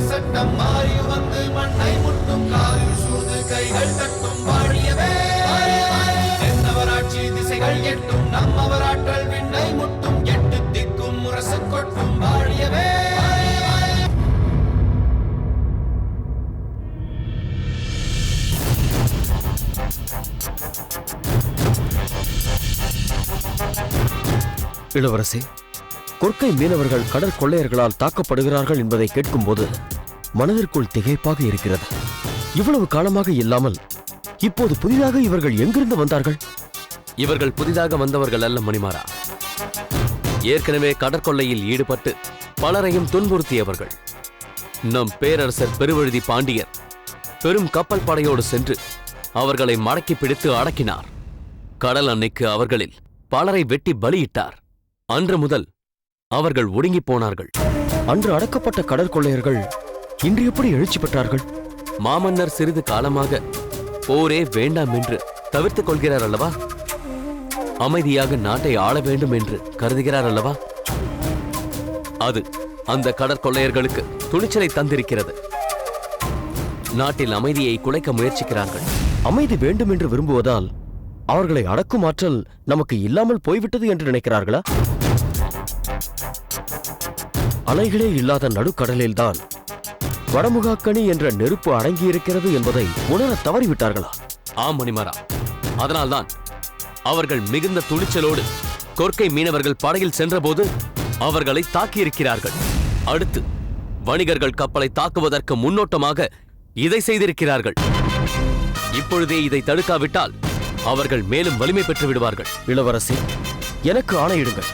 சட்டம் மாறி வந்து மண்ணை முட்டும் காலில் சூழ்ந்து கைகள் தட்டும் வாழியவே தென்னவராட்சி திசைகள் எட்டும் நம்மவராற்றல் விண்ணை முட்டும் எட்டு திக்கும் முரசு கொட்டும் வாழியவே. இளவரசி, கொற்கை மீனவர்கள் கடற்கொள்ளையர்களால் தாக்கப்படுகிறார்கள் என்பதை கேட்கும்போது மனதிற்குள் திகைப்பாக இருக்கிறது. இவ்வளவு காலமாக இல்லாமல் இப்போது புதிதாக இவர்கள் எங்கிருந்து வந்தார்கள்? இவர்கள் புதிதாக வந்தவர்கள் அல்ல மணிமாறா. ஏற்கனவே கடற்கொள்ளையில் ஈடுபட்டு பலரையும் துன்புறுத்தியவர்கள். நம் பேரரசர் பெருவழுதி பாண்டியர் பெரும் கப்பல் படையோடு சென்று அவர்களை மடக்கி பிடித்து அடக்கினார். கடல் அன்னைக்கு அவர்களில் பலரை வெட்டி பலியிட்டார். அன்று முதல் அவர்கள் ஒடுங்கி போனார்கள். அன்று அடக்கப்பட்ட கடற்கொள்ளையர்கள் இன்று எப்படி எழுச்சி பெற்றார்கள்? மாமன்னர் சிறிது காலமாக போரே வேண்டாம் என்று தவிர்த்துக் கொள்கிறார் அல்லவா? அமைதியாக நாட்டை ஆள வேண்டும் என்று கருதுகிறார் அல்லவா? அது அந்த கடற்கொள்ளையர்களுக்கு துணிச்சலை தந்திருக்கிறது. நாட்டில் அமைதியை குலைக்க முயற்சிக்கிறார்கள். அமைதி வேண்டும் என்று விரும்புவதால் அவர்களை அடக்கும் ஆற்றல் நமக்கு இல்லாமல் போய்விட்டது என்று நினைக்கிறார்களா? அலைகளே இல்லாத நடுக்கடலில்தான் வடமுகாக்கணி என்ற நெருப்பு அடங்கியிருக்கிறது என்பதை உணர தவறிவிட்டார்களா? ஆம் மணிமாறா, அதனால்தான் அவர்கள் மிகுந்த துணிச்சலோடு கொற்கை மீனவர்கள் படகில் சென்றபோது அவர்களை தாக்கியிருக்கிறார்கள். அடுத்து வணிகர்கள் கப்பலை தாக்குவதற்கு முன்னோட்டமாக இதை செய்திருக்கிறார்கள். இப்பொழுதே இதை தடுக்காவிட்டால் அவர்கள் மேலும் வலிமை பெற்று விடுவார்கள். இளவரசி, எனக்கு ஆணையிடுங்கள்.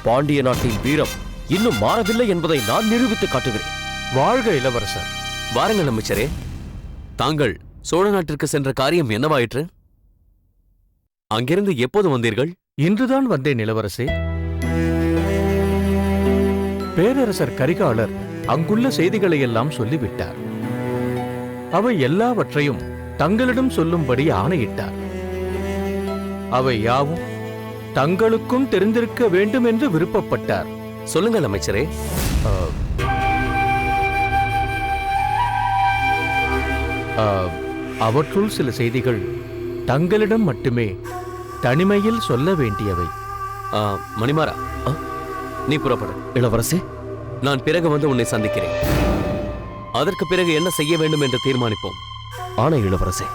பாண்டிய நாட்டின் வீரம் இன்னும் மாறவில்லை என்பதை நான் நிரூபித்து காட்டுகிறேன். வாழ்க இளவரசர். வாருங்கள் அமைச்சரே. தாங்கள் சோழ நாட்டிற்கு சென்ற காரியம் என்னவாயிற்று? அங்கிருந்து எப்போது வந்தீர்கள்? இன்றுதான் வந்தேன் இளவரசே. பேரரசர் கரிகாலர் அங்குள்ள செய்திகளை எல்லாம் சொல்லிவிட்டார். அவை எல்லாவற்றையும் தங்களிடம் சொல்லும்படி ஆணையிட்டார். அவை யாவும் தங்களுக்கும் தெரிந்திருக்க வேண்டும் என்று விருப்பப்பட்டார். சொல்லுங்கள் அமைச்சரே. அவற்றுள் சில செய்திகள் தங்களிடம் மட்டுமே தனிமையில் சொல்ல வேண்டியவை. மணிமாறா, நீ புறப்படு. இளவரசி, நான் பிறகு வந்து உன்னை சந்திக்கிறேன். அதற்கு பிறகு என்ன செய்ய வேண்டும் என்று தீர்மானிப்போம். ஆணை இளவரசி.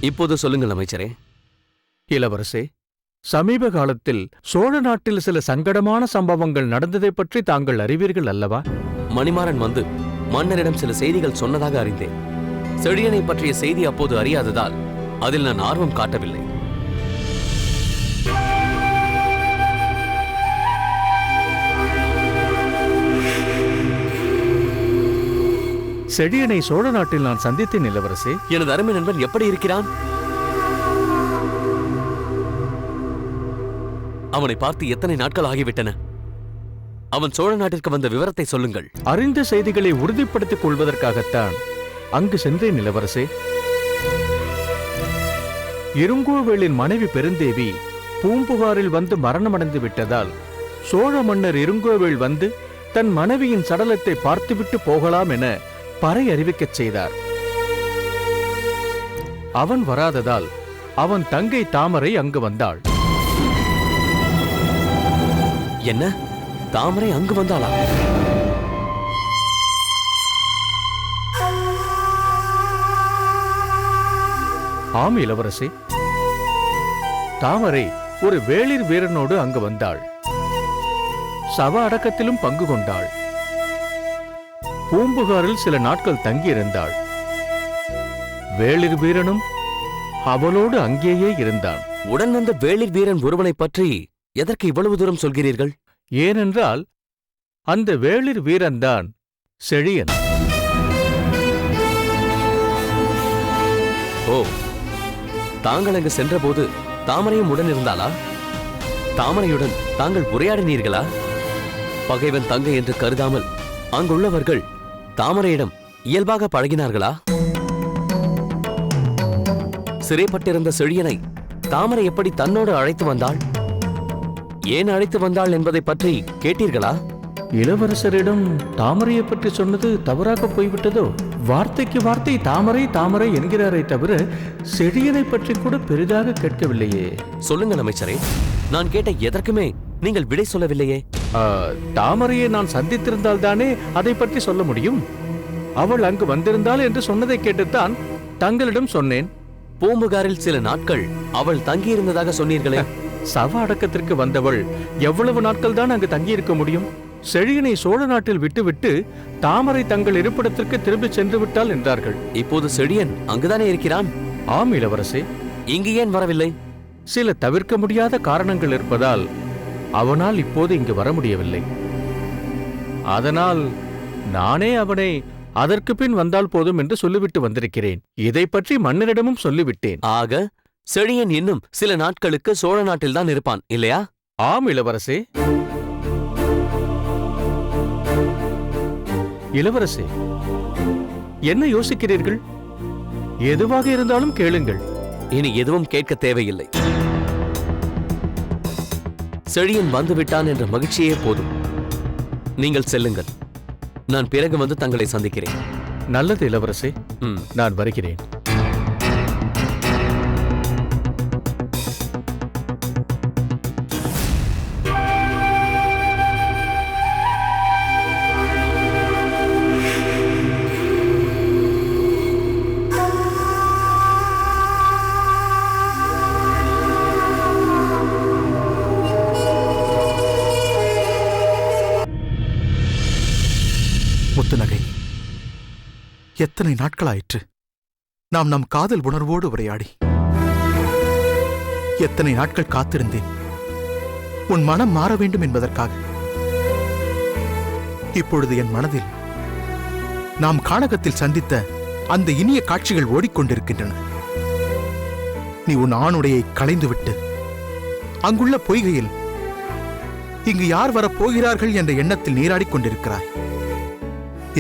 இப்போது சொல்லுங்கள் அமைச்சரே. இளவரசே, சமீப காலத்தில் சோழ நாட்டில் சில சங்கடமான சம்பவங்கள் நடந்ததை பற்றி தாங்கள் அறிவீர்கள் அல்லவா? மணிமாறன் வந்து மன்னரிடம் சில செய்திகள் சொன்னதாக அறிந்தேன். செழியனை பற்றிய செய்தி அப்போது அறியாததால் அதில் நான் ஆர்வம் காட்டவில்லை. செழியனை சோழ நாட்டில் நான் சந்தித்தேன் இளவரசே. எனது அருமை நண்பன் எப்படி இருக்கிறான்? அவனை பார்த்து எத்தனை நாட்கள் ஆகிவிட்டன. அவன் சோழ நாட்டிற்கு வந்த விவரத்தை சொல்லுங்கள். அறிந்த செய்திகளை உறுதிப்படுத்திக் கொள்வதற்காகத்தான் அங்கு சென்றேன் இளவரசே. இருங்கோவேளின் மனைவி பெருந்தேவி பூம்புகாரில் வந்து மரணமடைந்து விட்டதால் சோழ மன்னர் இருங்கோவேள் வந்து தன் மனைவியின் சடலத்தை பார்த்துவிட்டு போகலாம் என பறை அறிவிக்கச் செய்தார். அவன் வராததால் அவன் தங்கை தாமரை அங்கு வந்தாள். என்ன? தாமரை அங்கு வந்தாளா? ஆம் இளவரசி. தாமரை ஒரு வேளிர் வீரனோடு அங்கு வந்தாள். சவ அடக்கத்திலும் பங்கு கொண்டாள். பூம்புகாரில் சில நாட்கள் தங்கியிருந்தாள். வேளிர் வீரனும் அவளோடு அங்கேயே இருந்தான். உடன் வந்த வேளிர் வீரன் ஒருவனை பற்றி எதற்கு இவ்வளவு தூரம் சொல்கிறீர்கள்? ஏனென்றால் அந்த வேளிர் வீரன்தான் செழியன். ஓ, தாங்கள் அங்கு சென்றபோது தாமரையும் உடன் இருந்தாளா? தாமரையுடன் தாங்கள் உரையாடினீர்களா? பகைவன் தங்கை என்று கருதாமல் அங்குள்ளவர்கள் தாமரையிடம் இயல்பாக பழகினார்களா? சிறைப்பட்டிருந்த செழியனை தாமரை எப்படி தன்னோடு அழைத்து வந்தாள்? ஏன் அழைத்து வந்தாள் என்பதை பற்றி கேட்டீர்களா? இளவரசரிடம் தாமரையை பற்றி சொன்னது தவறாக போய்விட்டதோ? வார்த்தைக்கு வார்த்தை தாமரை தாமரை என்கிறாரே தவிர செடியனை பற்றி கூட பெரிதாக கேட்கவில்லையே. சொல்லுங்கள் அமைச்சரே, நான் கேட்ட எதற்குமே நீங்கள் விடை சொல்லவில்லையே. தாமரையை நான் சந்தித்திருந்தால் தானே அதை பற்றி சொல்ல முடியும். அவள் அங்கு வந்திருந்தாள் என்று சொன்னதை கேட்டுத்தான் தங்களிடம் சொன்னேன். பூம்புகாரில் சில நாட்கள் அவள் தங்கியிருந்ததாக சொன்னீர்களே. சவ அடக்கத்திற்கு வந்தவள் எவ்வளவு நாட்கள் தான் அங்கு தங்கியிருக்க முடியும்? செழியனை சோழ நாட்டில் விட்டுவிட்டு தாமரை தங்கள் இருப்பிடத்திற்கு திரும்பி சென்று விட்டாள் என்றார்கள். இப்போது செழியன் அங்குதானே இருக்கிறான். ஆம் இளவரசே. இங்கு ஏன் வரவில்லை? சில தவிர்க்க முடியாத காரணங்கள் இருப்பதால் அவனால் இப்போது இங்கு வர முடியவில்லை. அதனால் நானே அவனை அதற்கு பின் வந்தால் போதும் என்று சொல்லிவிட்டு வந்திருக்கிறேன். இதை பற்றி மன்னரிடமும் சொல்லிவிட்டேன். ஆக செழியன் இன்னும் சில நாட்களுக்கு சோழ நாட்டில்தான் இருப்பான் இல்லையா? ஆம் இளவரசே. இளவரசே, என்ன யோசிக்கிறீர்கள்? எதுவாக இருந்தாலும் கேளுங்கள். இனி எதுவும் கேட்க தேவையில்லை. செழியன் வந்துவிட்டான் என்ற மகிழ்ச்சியே போதும். நீங்கள் செல்லுங்கள். நான் பிறகு வந்து தங்களை சந்திக்கிறேன். நல்லது இளவரசே, நான் வருகிறேன். முத்துநகை, எத்தனை நாட்களாயிற்று நாம் நம் காதல் உணர்வோடு உரையாடி. எத்தனை நாட்கள் காத்திருந்தேன் உன் மனம் மாற வேண்டும் என்பதற்காக. இப்பொழுது என் மனதில் நாம் கானகத்தில் சந்தித்த அந்த இனிய காட்சிகள் ஓடிக்கொண்டிருக்கின்றன. நீ உன் ஆணுடையை களைந்துவிட்டு அங்குள்ள பொய்கையில் இங்கு யார் வரப்போகிறார்கள் என்ற எண்ணத்தில் நீராடிக் கொண்டிருக்கிறாய்.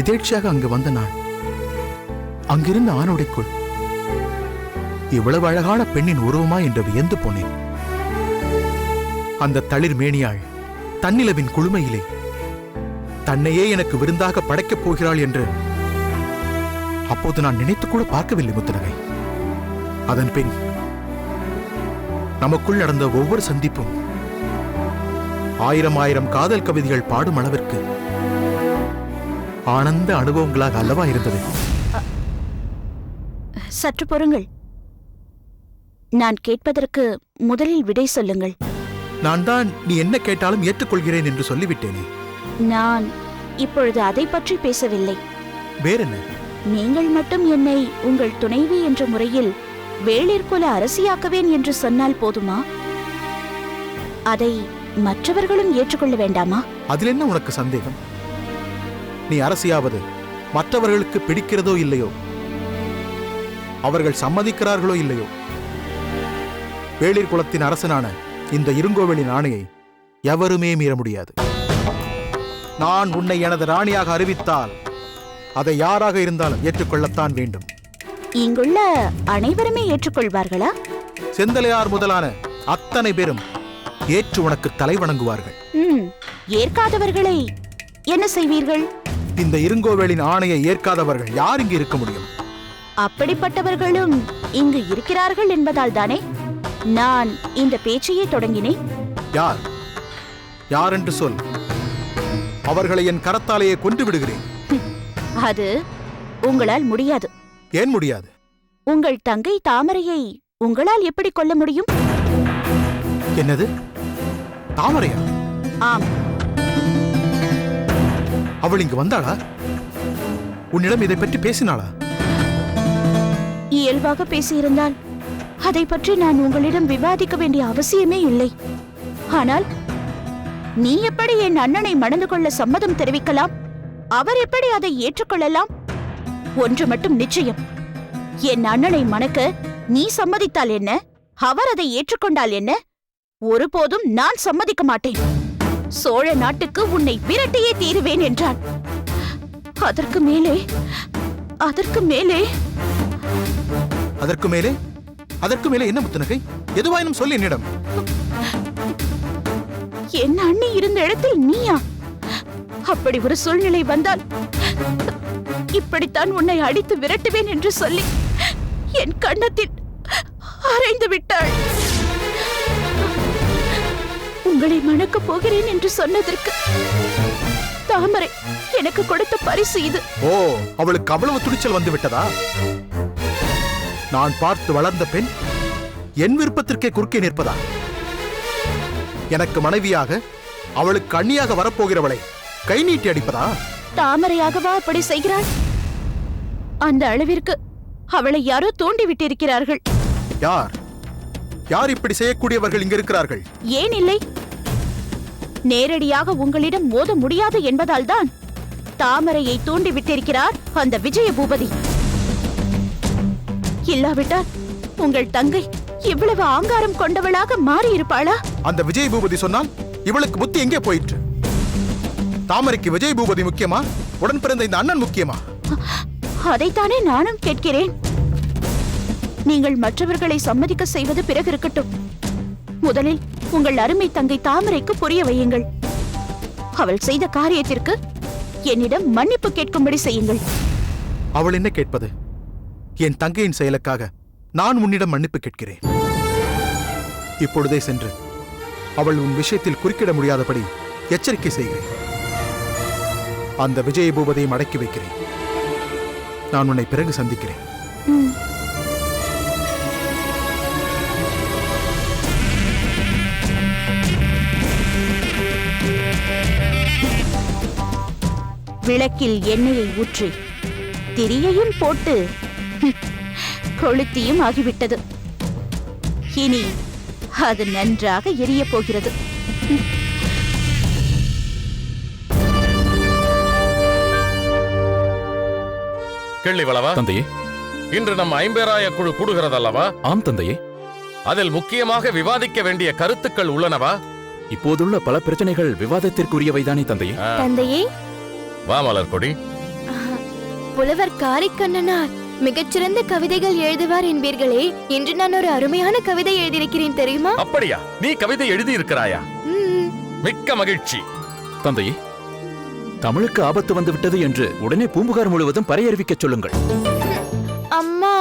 எதேட்சியாக அங்கு வந்த நான் அங்கிருந்த ஆணுடைக்குள் இவ்வளவு அழகான பெண்ணின் உருவமா என்று வியந்து போனேன். அந்த தளிர் மேனியாள் தன்னிலவின் குளுமையிலே தன்னையே எனக்கு விருந்தாக படைக்கப் போகிறாள் என்று அப்போது நான் நினைத்து கூட பார்க்கவில்லை முத்துநகை. அதன் பின் நமக்குள் நடந்த ஒவ்வொரு சந்திப்பும் ஆயிரம் ஆயிரம் காதல் கவிதைகள் பாடும் அளவிற்கு ஆனந்த அனுபவங்களாக அல்லவா இருந்தது. சற்று பொறுங்கள். நான் கேட்பதற்கு முதலில் விடை சொல்லுங்கள். நான் தான் நீ என்ன கேட்டாலும் ஏற்றுக்கொள்கிறேன் என்று சொல்லிவிட்டேனே. நான் இப்பொழுது அதை பற்றி பேசவில்லை. வேறென்ன? நீங்கள் மட்டும் என்னை உங்கள் துணைவி என்ற முறையில் வேளிர்குல அரசியாக்குவேன் என்று சொன்னால் போதுமா? அதை மற்றவர்களும் ஏற்றுக்கொள்ள வேண்டாமா? அதில் என்ன உனக்கு சந்தேகம்? நீ அரசியாவது மற்றவர்களுக்கு பிடிக்கிறதோ இல்லையோ, அவர்கள் சம்மதிக்கிறார்களோ இல்லையோ, வேளிர் குலத்தின் அரசனான இந்த இருங்கோவெளியின் ஆணையை எவருமே மீற முடியாது. நான் உன்னை எனது ராணியாக அறிவித்தால் அதை யாராக இருந்தாலும் ஏற்றுக்கொள்ளத்தான் வேண்டும். இங்குள்ள அனைவருமே ஏற்றுக்கொள்வார்களா? செந்தலையார் முதலான அத்தனை பேரும் ஏற்று உனக்கு தலை வணங்குவார்கள். ஏற்காதவர்களை என்ன செய்வீர்கள்? இந்த இருங்கோவேளின் ஆணையை ஏற்காதவர்கள் யார் இங்கு இருக்க முடியும்? அப்படிப்பட்டவர்களும் இங்கு இருக்கிறார்கள் என்பதால் தானே நான் இந்த பேச்சையே தொடங்கினேன். யார் யார் என்று சொல். அவர்களை என் கரத்தாலேயே கொன்று விடுகிறேன். அது உங்களால் முடியாது. ஏன் முடியாது? உங்கள் தங்கை தாமரையை உங்களால் எப்படி கொல்ல முடியும்? என்னது? தாமரையா? ஆம். அவள் இங்கு வந்தாளா? உன்னிடம் இதை பற்றி பேசினாளா? இயல்பாக பேசியிருந்தால் அதை பற்றி நான் உங்களிடம் விவாதிக்க வேண்டிய அவசியமே இல்லை. ஆனால் நீ எப்படி என் அண்ணனை மணந்து கொள்ள சம்மதம் தெரிவிக்கலாம்? அவர் எப்படி அதை ஏற்றுக்கொள்ளலாம்? ஒன்று மட்டும் நிச்சயம், என் அண்ணனை மணக்க நீ சம்மதித்தால் என்ன, அவர் அதை ஏற்றுக்கொண்டால் என்ன, ஒருபோதும் நான் சம்மதிக்க மாட்டேன். சோழ நாட்டுக்கு உன்னை விரட்டியே தீருவேன் என்றான். அதற்கு மேலே அதற்கு மேலே அதற்கு மேலே அதற்கு மேலே என்ன முத்துநகை? எதுவாயினும் சொல்லி என்னிடம். என் அண்ணி இருந்த இடத்தில் நீயா? அப்படி ஒரு சூழ்நிலை வந்தால் இப்படித்தான் உன்னை அடித்து விரட்டுவேன் என்று சொல்லி என் கன்னத்தில் அறைந்து விட்டாள். உங்களை மணக்கப் போகிறேன் என்று சொன்னதற்கு தாமரை எனக்கு கொடுத்த பரிசு இது. ஓ, அவளுக்கு அவ்வளவு துணிச்சல் வந்து விட்டதா? நான் பார்த்து வளர்ந்த பெண் என் விருப்பத்திற்கே குறுக்கே நிற்பதா? எனக்கு மனைவியாக அவளுக்கு அண்ணியாக வரப்போகிறவளை கை நீட்டி அடிப்பதா? தாமரையாகவா அப்படி செய்கிறாள்? அந்த அளவிற்கு அவளை யாரோ தூண்டி விட்டிருக்கிறார்கள். யார் யார் இப்படி செய்யக்கூடியவர்கள் இங்க இருக்கிறார்கள்? ஏன் இல்லை? நேரடியாக உங்களிடம் மோத முடியாது என்பதால் தான் தாமரையை தூண்டி விட்டிருக்கிறார் அந்த விஜய பூபதி. இல்லாவிட்டால் உங்கள் தங்கை இவ்வளவு ஆங்காரம் கொண்டவளாக மாறி இருப்பாளா? அந்த விஜய் பூபதி சொன்னால் இவளுக்கு புத்தி எங்கே போயிற்று? தாமரைக்கு விஜய் பூபதி முக்கியமா, உடன் பிறந்த இந்த அண்ணன் முக்கியமா? அதைத்தானே நானும் கேட்கிறேன். நீங்கள் மற்றவர்களை சம்மதிக்க செய்வது பிறகு இருக்கட்டும். முதலில் உங்கள் அருமை தங்கை தாமரைக்கு புரிய வையுங்கள். அவள் செய்த காரியத்திற்கு என்னிடம் மன்னிப்பு கேட்கும்படி செய்யுங்கள். அவள் என்ன கேட்பது? என் தங்கையின் செயலுக்காக நான் உன்னிடம் மன்னிப்பு கேட்கிறேன். இப்பொழுதே சென்று அவள் உன் விஷயத்தில் குறுக்கிட முடியாதபடி எச்சரிக்கை செய்கிறேன். அந்த விஜய பூபதியை அடக்கி வைக்கிறேன். நான் உன்னை பிறகு சந்திக்கிறேன். விளக்கில் எண்ணெயை ஊற்றி திரியையும் போட்டு கொளுத்தியும் ஆகிவிட்டது. இனி அது நன்றாக எரிய போகிறது. கிள்ளிவளவா, தந்தையே. இன்று நம் ஐம்பேராய குழு கூடுகிறதல்லவா? ஆம் தந்தையே. அதில் முக்கியமாக விவாதிக்க வேண்டிய கருத்துக்கள் உள்ளனவா? இப்போதுள்ள பல பிரச்சனைகள் விவாதத்திற்குரியவைதானே தந்தையே. தந்தையே, வா மலர்கொடி. புலவர் காரிக்கண்ணனார் மிகச்சிறந்த கவிதைகள் எழுதுவார் என்பீர்களே, இன்று நான் ஒரு அருமையான கவிதை எழுதியிருக்கிறேன் தெரியுமா? அப்படியா? நீ கவிதை எழுதி இருக்கிறாயா? மிக்க மகிழ்ச்சி. தந்தையே, தமிழுக்கு ஆபத்து வந்துவிட்டது என்று உடனே பூம்புகார் முழுவதும் பறையறிவிக்க சொல்லுங்கள். அம்மா,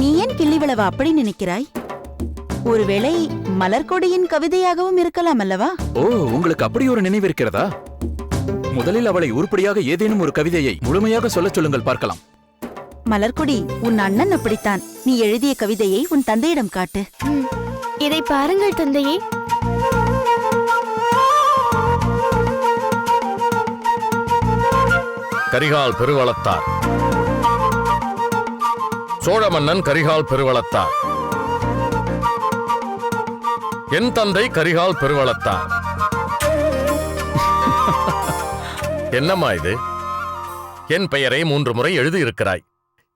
நீ ஏன் கிள்ளிவளவா அப்படி நினைக்கிறாய்? ஒருவேளை மலர்கொடியின் கவிதையாகவும் இருக்கலாம் அல்லவா? ஓ, உங்களுக்கு அப்படி ஒரு நினைவு இருக்கிறதா? முதலில் அவளை உருப்படியாக ஏதேனும் ஒரு கவிதையை முழுமையாக சொல்லச் சொல்லுங்கள், பார்க்கலாம். மலர்கொடி, உன் அண்ணன் அப்படித்தான். நீ எழுதிய கவிதையை உன் தந்தையிடம் காட்டு. இதை பாருங்கள் தந்தையே. கரிகால் பெருவளத்தார். சோழ மன்னன் கரிகால் பெருவளத்தார். என் தந்தை கரிகால் பெருவளத்தார். என்னம்மா இது? என் பெயரை 3 முறை எழுதியிருக்கிறாய்.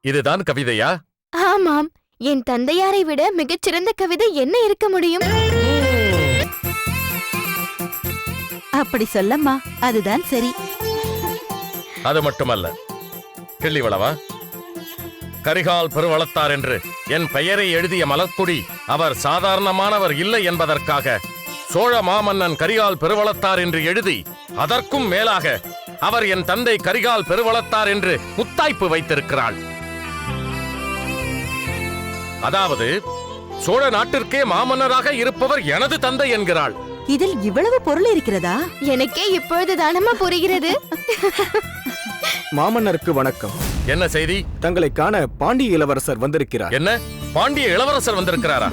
இதுதான் கவிதையா? ஆமாம், என் தந்தையாரை விட மிகச்சிறந்த கவிதை என்ன இருக்க முடியும்? அப்படி சொல்லம்மா, அதுதான் சரி. அது மட்டுமல்ல கிள்ளிவளவா, கரிகால் பெருவளத்தார் என்று என் பெயரை எழுதிய மலர்கொடி அவர் சாதாரணமானவர் இல்லை என்பதற்காக சோழ மாமன்னன் கரிகால் பெருவளத்தார் என்று எழுதி, அதற்கும் மேலாக அவர் என் தந்தை கரிகால் பெருவளத்தார் என்று முத்தாய்ப்பு வைத்திருக்கிறாள். அதாவது சோழ நாட்டிற்கே மாமன்னராக இருப்பவர் எனது தந்தை என்கிறாள். இதில் இவ்வளவு பொருள் இருக்கிறதா? எனக்கே இப்பொழுது தானமா புரிகிறது. மாமன்னருக்கு வணக்கம். என்ன செய்தி? தங்களை காண பாண்டிய இளவரசர் வந்திருக்கிறார். என்ன, பாண்டிய இளவரசர் வந்திருக்கிறாரா?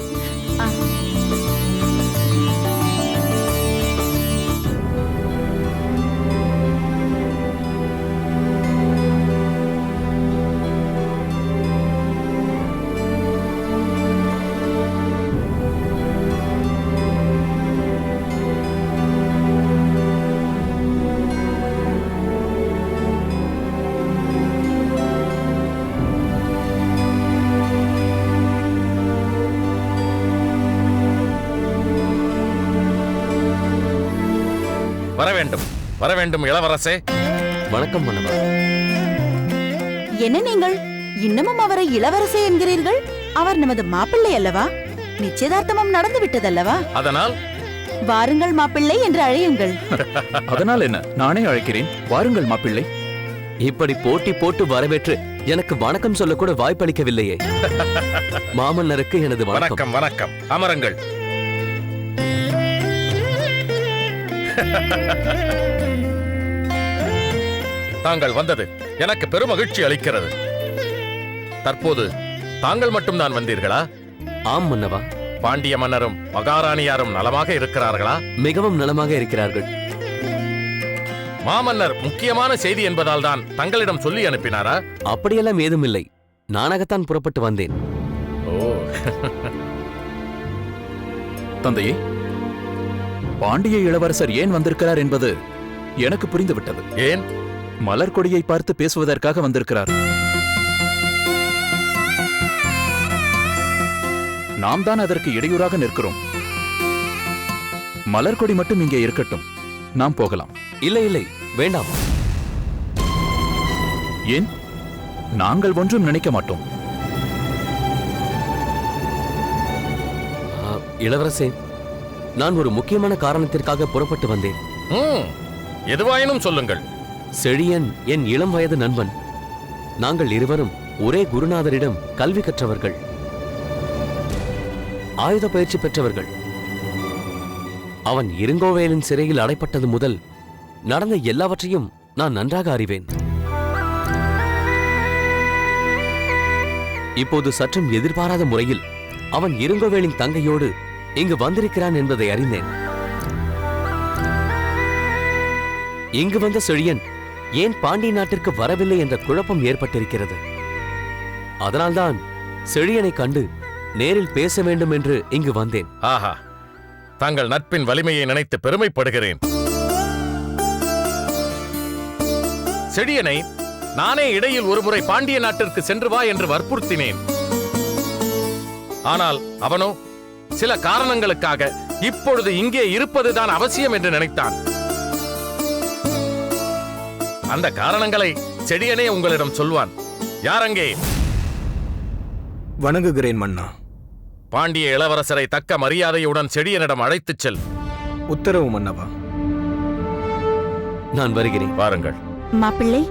வர வேண்டும் இளவரசே. வணக்கம் மன்னவா. என்ன நீங்கள் இன்னமும் அவரை இளவரசே என்கிறீர்கள்? அவர் நமது மாப்பிள்ளை அல்லவா? நிச்சயதார்த்தமும் நடந்து விட்டதல்லவா? அதனால் வாருங்கள் மாப்பிள்ளை என்று அழையுங்கள். அதனால் என்ன, நானே அழைக்கிறேன். வாருங்கள் மாப்பிள்ளை. இப்படி போட்டி போட்டு வரவேற்று எனக்கு வணக்கம் சொல்ல கூட வாய்ப்பளிக்கவில்லையே. மாமன்னருக்கு எனது வணக்கம். வணக்கம் வணக்கம். அமருங்கள். தாங்கள் வந்தது எனக்கு பெரும் மகிழ்ச்சி அளிக்கிறது. தற்போது தாங்கள் மட்டும்தான் வந்தீர்களா? ஆம் மன்னவா. பாண்டிய மன்னரும் மகாராணியாரும் நலமாக இருக்கிறார்களா? மிகவும் நலமாக இருக்கிறார்கள். மாமன்னர் முக்கியமான செய்தி என்பதால் தான் தங்களிடம் சொல்லி அனுப்பினாரா? அப்படியெல்லாம் ஏதும் இல்லை. நானாகத்தான் புறப்பட்டு வந்தேன். ஓ, தந்தையே, பாண்டிய இளவரசர் ஏன் வந்திருக்கிறார் என்பது எனக்கு புரிந்துவிட்டது. ஏன்? மலர்கொடியை பார்த்து பேசுவதற்காக வந்திருக்கிறார். நாம் தான் அதற்கு இடையூறாக நிற்கிறோம். மலர்கொடி மட்டும் இங்கே இருக்கட்டும், நாம் போகலாம். இல்லை இல்லை, வேண்டாம். ஏன்? நாங்கள் ஒன்றும் நினைக்க மாட்டோம். இளவரசே, நான் ஒரு முக்கியமான காரணத்திற்காக புறப்பட்டு வந்தேன். எதுவாயினும் சொல்லுங்கள். செழியன் என் இளம் வயது நண்பன். நாங்கள் இருவரும் ஒரே குருநாதரிடம் கல்வி கற்றவர்கள், ஆயுத பயிற்சி பெற்றவர்கள். அவன் இருங்கோவேலின் சிறையில் அடைப்பட்டது முதல் நடந்த எல்லாவற்றையும் நான் நன்றாக அறிவேன். இப்போது சற்றும் எதிர்பாராத முறையில் அவன் இருங்கோவேலின் தங்கையோடு இங்கு வந்திருக்கிறான் என்பதை அறிந்தேன். இங்கு வந்த செழியன் ஏன் பாண்டிய நாட்டிற்கு வரவில்லை என்ற குழப்பம் ஏற்பட்டிருக்கிறது. அதனால்தான் செழியனை கண்டு நேரில் பேச வேண்டும் என்று இங்கு வந்தேன். ஆஹா, தாங்கள் நட்பின் வலிமையை நினைத்து பெருமைப்படுகிறேன். செழியனை நானே இடையில் ஒருமுறை பாண்டிய நாட்டிற்கு சென்று வா என்று வற்புறுத்தினேன். ஆனால் அவனோ சில காரணங்களுக்காக இப்பொழுது இங்கே இருப்பதுதான் அவசியம் என்று நினைத்தான். அந்த காரணங்களை செழியனே உங்களிடம் சொல்வான். யாரங்கே? வணங்குகிறேன் மன்னா. பாண்டிய இளவரசரை தக்க மரியாதையுடன் செழியனிடம் அழைத்துச் செல். உத்தரவு மன்னவா. நான் வருகிறேன். வாருங்கள். மாப்பிள்ளை,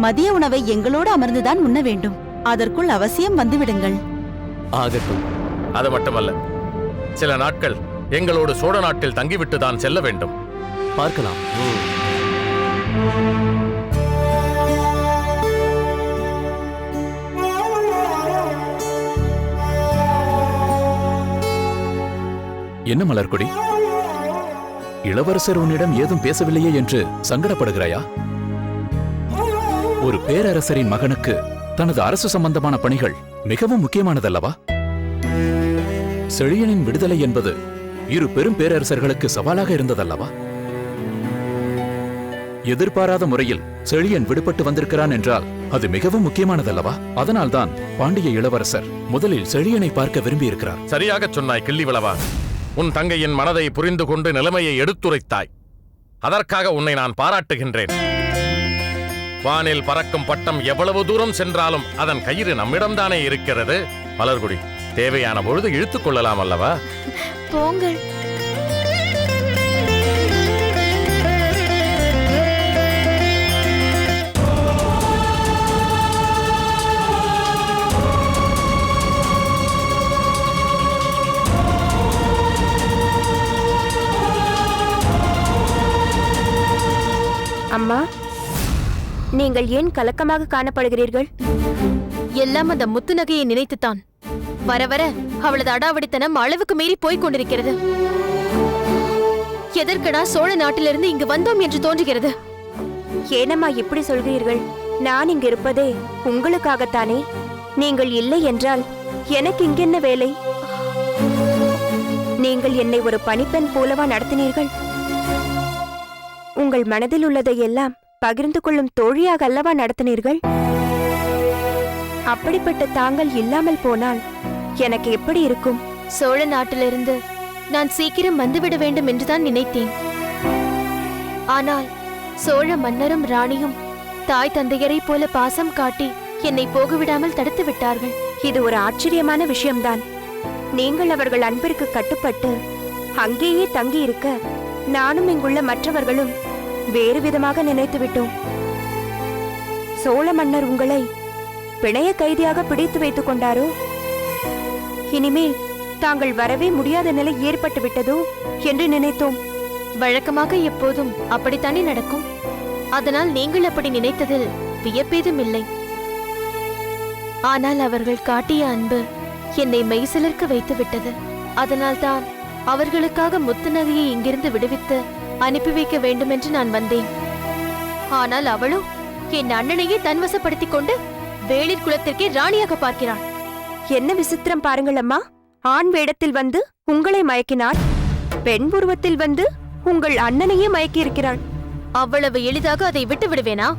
மதிய உணவை எங்களோடு அமர்ந்துதான் உண்ண வேண்டும். அதற்குள் அவசியம் வந்துவிடுங்கள். ஆகட்டும். அது மட்டுமல்ல, சில நாட்கள் எங்களோடு சோழ நாட்டில் தங்கிவிட்டு தான் செல்ல வேண்டும். பார்க்கலாம். என்ன மலர்கொடி, இளவரசர் உன்னிடம் ஏதும் பேசவில்லையே என்று சங்கடப்படுகிறாயா? ஒரு பேரரசரின் மகனுக்கு தனது அரசு சம்பந்தமான பணிகள் மிகவும் முக்கியமானதல்லவா? செழியனின் விடுதலை என்பது இரு பெரும் பேரரசர்களுக்கு சவாலாக இருந்ததல்லவா? எதிர்பாராத முறையில் செழியன் விடுபட்டு வந்திருக்கிறான் என்றால் அது மிகவும் முக்கியமானதல்லவா? அதனால்தான் பாண்டிய இளவரசர் முதலில் செழியனை பார்க்க விரும்பியிருக்கிறார். சரியாக சொன்னாய் கிள்ளிவளவா. உன் தங்கையின் மனதை புரிந்து கொண்டு நிலைமையை எடுத்துரைத்தாய். அதற்காக உன்னை நான் பாராட்டுகின்றேன். வானில் பறக்கும் பட்டம் எவ்வளவு தூரம் சென்றாலும் அதன் கயிறு நம்மிடம்தானே இருக்கிறது. மலர்கொடி, தேவையான பொழுது இழுத்துக் கொள்ளலாம் அல்லவா? போங்கள். அம்மா, நீங்கள் ஏன் கலக்கமாக காணப்படுகிறீர்கள்? எல்லாம் அந்த முத்து நகையை நினைத்துத்தான். வர வர அவளது அடாவடித்தனம் அளவுக்கு மீறி போய்க் கொண்டிருக்கிறது. எதற்கடா சோழ நாட்டிலிருந்து இங்கு வந்தோம் என்று தோன்றுகிறது. ஏனம்மா இப்படி சொல்கிறீர்கள்? நான் இங்கு இருப்பதே உங்களுக்காகத்தானே. நீங்கள் இல்லை என்றால் எனக்கு இங்கென்ன வேலை? நீங்கள் என்னை ஒரு பணிப்பெண் போலவா நடத்தினீர்கள்? உங்கள் மனதில் உள்ளதை எல்லாம் பகிர்ந்து கொள்ளும் தோழியாக அல்லவா நடத்தினீர்கள்? அப்படிப்பட்ட தாங்கள் இல்லாமல் போனால் எனக்கு எப்படி இருக்கும்? சோழ நாட்டிலிருந்து நான் சீக்கிரம் வந்துவிட வேண்டும் என்றுதான் நினைத்தேன். ஆனால் சோழ மன்னரும் ராணியும் தாய் தந்தையரை போல பாசம் காட்டி என்னை போகவிடாமல் தடுத்து விட்டார்கள். இது ஒரு ஆச்சரியமான விஷயம்தான். நீங்கள் அவர்கள் அன்பிற்கு கட்டுப்பட்டு அங்கேயே தங்கி இருக்க நானும் இங்குள்ள மற்றவர்களும் வேறு விதமாக நினைத்து விட்டோம். சோழ மன்னர் உங்களை பிணைய கைதியாக பிடித்து வைத்துக் கொண்டாரோ? இனிமேல் தாங்கள் வரவே முடியாத நிலை ஏற்பட்டு விட்டதோ என்று நினைத்தோம். வழக்கமாக எப்போதும் அப்படித்தானே நடக்கும். அதனால் நீங்கள் அப்படி நினைத்ததில் வியப்பேதும் இல்லை. ஆனால் அவர்கள் காட்டிய அன்பு என்னை மெய்சிலிர்க்க வைத்து விட்டது. அதனால்தான் அவர்களுக்காக முத்து நகையை இங்கிருந்து விடுவித்து அனுப்பி வைக்க வேண்டும் என்று நான் வந்தேன். ஆனால் அவளோ என் அண்ணனையே தன்வசப்படுத்திக் கொண்டு வேளிர் குலத்திற்கே ராணியாக பார்க்கிறாள். என்ன விசித்திரம் பாருங்கள் அம்மா! ஆண் வேடத்தில் வந்து உங்களை மயக்கினாள், பெண் உருவத்தில் வந்து உங்கள் அண்ணனையே மயக்கியிருக்கிறாள். அவ்வளவு எளிதாக அதை விட்டு விடுவேனா?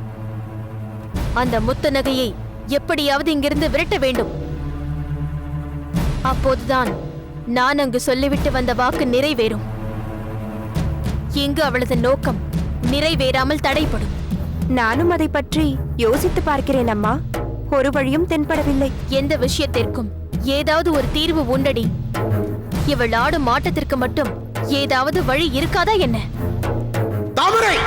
அந்த முத்து நகையை எப்படியாவது இங்கிருந்து விரட்ட வேண்டும். அப்போதுதான் நான் அங்கு சொல்லிவிட்டு வந்த வாக்கு நிறைவேறும். இங்கு அவளது நோக்கம் நிறைவேறாமல் தடைப்படும். நானும் அதை பற்றி யோசித்து பார்க்கிறேன் அம்மா. ஒரு வழியும் தென்படவில்லை. எந்த விஷயத்திற்கும் ஏதாவது ஒரு தீர்வு உண்டடி. இவள் ஆடும் ஆட்டத்திற்கு மட்டும் ஏதாவது வழி இருக்காதா என்ன? தாமரை!